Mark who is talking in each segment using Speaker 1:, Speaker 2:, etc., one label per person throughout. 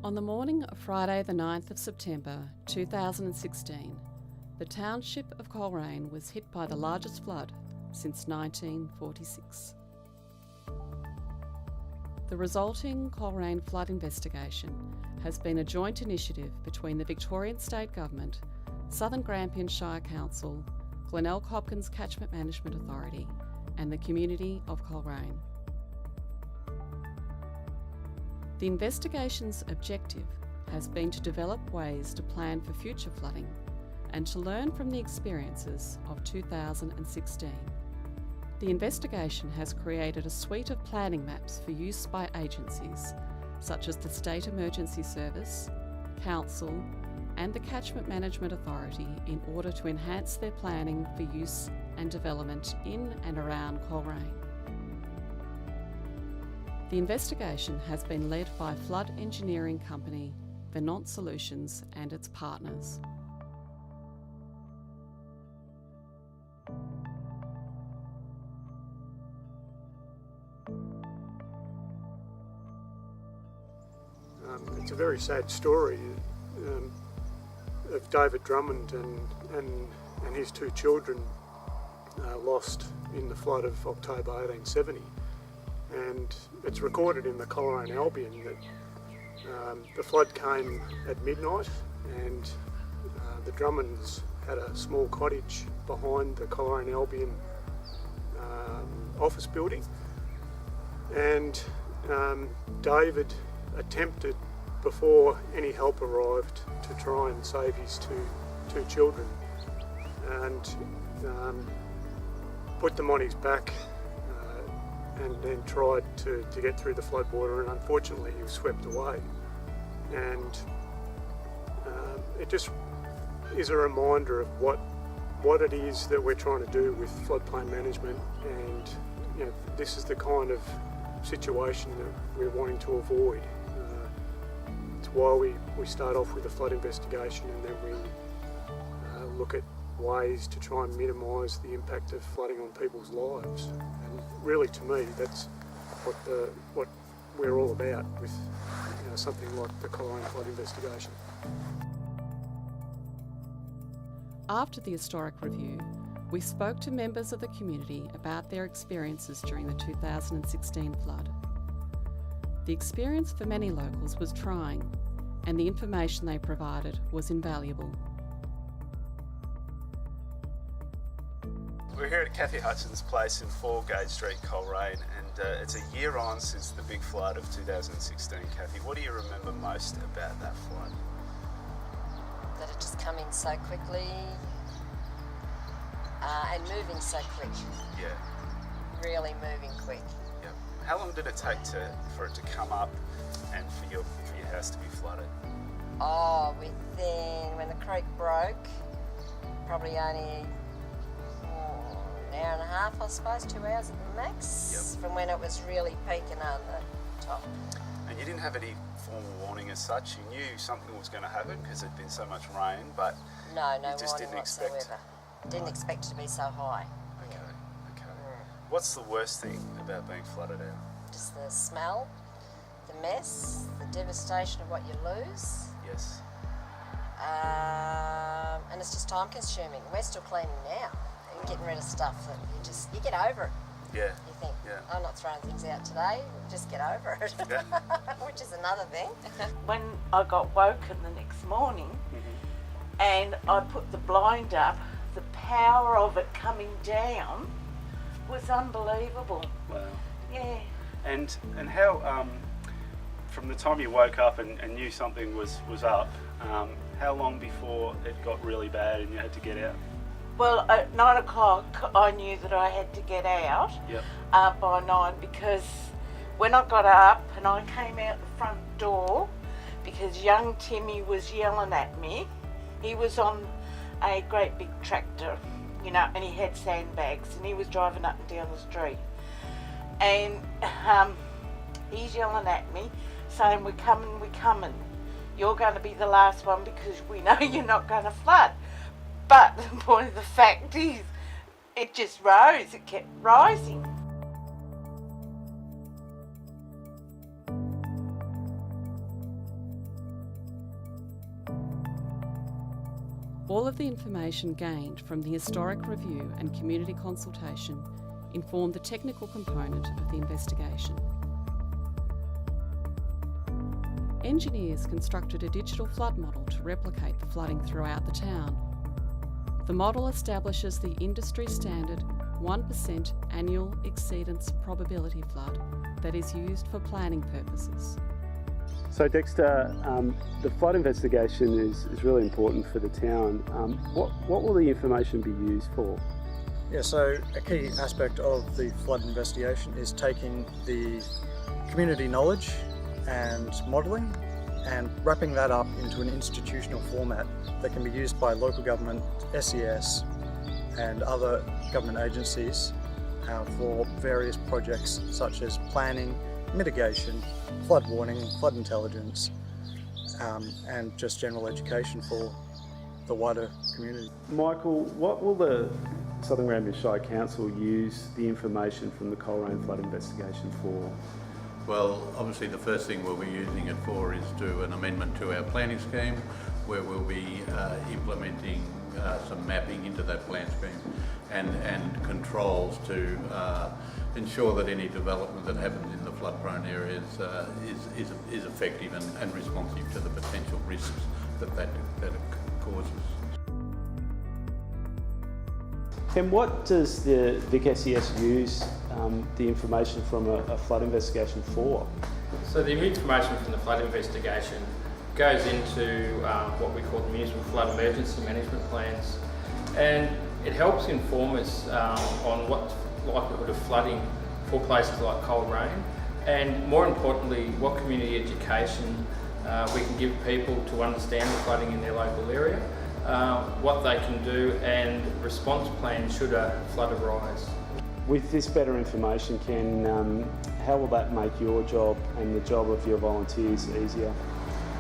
Speaker 1: On the morning of Friday the 9th of September 2016, the township of Coleraine was hit by the largest flood since 1946. The resulting Coleraine flood investigation has been a joint initiative between the Victorian State Government, Southern Grampians Shire Council, Glenelg Hopkins Catchment Management Authority and the community of Coleraine. The investigation's objective has been to develop ways to plan for future flooding and to learn from the experiences of 2016. The investigation has created a suite of planning maps for use by agencies such as the State Emergency Service, Council and the Catchment Management Authority in order to enhance their planning for use and development in and around Coleraine. The investigation has been led by flood engineering company REYNOLDS Solutions and its partners.
Speaker 2: It's a very sad story of David Drummond and his two children lost in the flood of October 1870. And it's recorded in the Coleraine Albion that the flood came at midnight and the Drummonds had a small cottage behind the Coleraine Albion office building, and David attempted, before any help arrived, to try and save his two children and put them on his back and then tried to get through the floodwater, and unfortunately he was swept away. And it just is a reminder of what it is that we're trying to do with floodplain management, and this is the kind of situation that we're wanting to avoid. It's why we start off with a flood investigation, and then we look at ways to try and minimise the impact of flooding on people's lives. And really, to me, that's what we're all about with something like the Coleraine flood investigation.
Speaker 1: After the historic review, we spoke to members of the community about their experiences during the 2016 flood. The experience for many locals was trying, and the information they provided was invaluable.
Speaker 3: We're here at Cathy Hutchins' place in 4 Gage Street, Coleraine, and it's a year on since the big flood of 2016. Cathy, what do you remember most about that flood?
Speaker 4: That it just come in so quickly and moving so quick.
Speaker 3: Yeah.
Speaker 4: Really moving quick.
Speaker 3: Yeah. How long did it take for it to come up and for your house to be flooded?
Speaker 4: Oh, when the creek broke, probably only an hour and a half, I suppose, 2 hours at the max, from when it was really peaking on the top.
Speaker 3: And you didn't have any formal warning as such? You knew something was going to happen because there'd been so much rain, but
Speaker 4: no
Speaker 3: you just
Speaker 4: warning
Speaker 3: didn't
Speaker 4: whatsoever.
Speaker 3: expect.
Speaker 4: Didn't expect it to be so high.
Speaker 3: Okay. What's the worst thing about being flooded out?
Speaker 4: Just the smell, the mess, the devastation of what you lose.
Speaker 3: Yes.
Speaker 4: And it's just time consuming. We're still cleaning now and getting rid of stuff that you get over it.
Speaker 3: Yeah.
Speaker 4: You think, I'm not throwing things out today, just get over it.
Speaker 3: Yeah.
Speaker 4: Which is another thing.
Speaker 5: When I got woken the next morning and I put the blind up, the power of it coming down was unbelievable.
Speaker 3: Wow.
Speaker 5: Yeah.
Speaker 3: And how, from the time you woke up and knew something was up, how long before it got really bad and you had to get out?
Speaker 5: Well, at 9 o'clock I knew that I had to get out by 9, because when I got up and I came out the front door, because young Timmy was yelling at me, he was on a great big tractor, and he had sandbags and he was driving up and down the street, and he's yelling at me saying, we're coming, you're going to be the last one because we know you're not going to flood. But the point of the fact is, it just rose, it kept rising.
Speaker 1: All of the information gained from the historic review and community consultation informed the technical component of the investigation. Engineers constructed a digital flood model to replicate the flooding throughout the town. The model establishes the industry standard 1% annual exceedance probability flood that is used for planning purposes.
Speaker 6: So Dexter, the flood investigation is really important for the town. What will the information be used for?
Speaker 7: Yeah, so a key aspect of the flood investigation is taking the community knowledge and modelling and wrapping that up into an institutional format that can be used by local government, SES and other government agencies for various projects such as planning, mitigation, flood warning, flood intelligence and just general education for the wider community.
Speaker 6: Michael, what will the Southern Grampians Shire Council use the information from the Coleraine flood investigation for?
Speaker 8: Well, obviously the first thing we'll be using it for is to an amendment to our planning scheme, where we'll be implementing some mapping into that plan scheme and controls to ensure that any development that happens in the flood-prone areas is effective and responsive to the potential risks that it causes.
Speaker 6: And what does the Vic SES use the information from a flood investigation for?
Speaker 9: So the information from the flood investigation goes into what we call the municipal flood emergency management plans, and it helps inform us on what likelihood of flooding for places like Coleraine, and more importantly what community education we can give people to understand the flooding in their local area, what they can do and response plans should a flood arise.
Speaker 6: With this better information, how will that make your job and the job of your volunteers easier?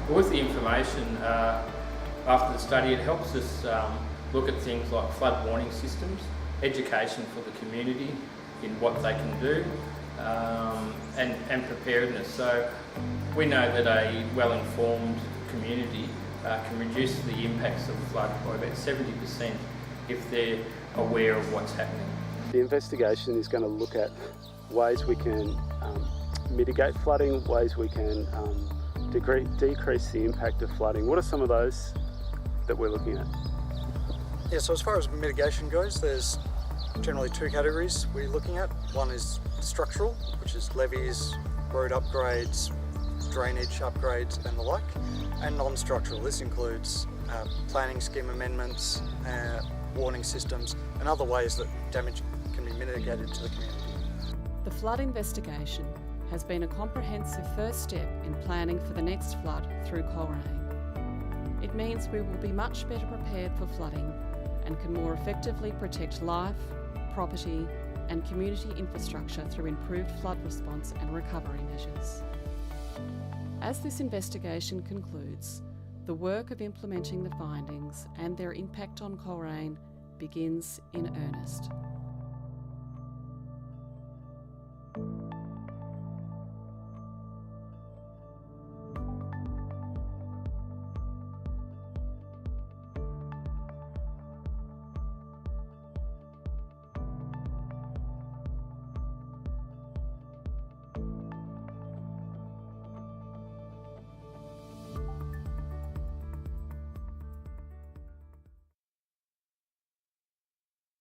Speaker 9: With the information after the study, it helps us look at things like flood warning systems, education for the community in what they can do, and preparedness. So we know that a well-informed community can reduce the impacts of flood by about 70% if they're aware of what's happening.
Speaker 6: The investigation is going to look at ways we can mitigate flooding, ways we can decrease the impact of flooding. What are some of those that we're looking at?
Speaker 7: Yeah, so as far as mitigation goes, there's generally two categories we're looking at. One is structural, which is levees, road upgrades, drainage upgrades and the like, and non-structural. This includes planning scheme amendments, warning systems and other ways that damage can be mitigated to the community.
Speaker 1: The flood investigation has been a comprehensive first step in planning for the next flood through Coleraine. It means we will be much better prepared for flooding and can more effectively protect life, property and community infrastructure through improved flood response and recovery measures. As this investigation concludes, the work of implementing the findings and their impact on Coleraine begins in earnest.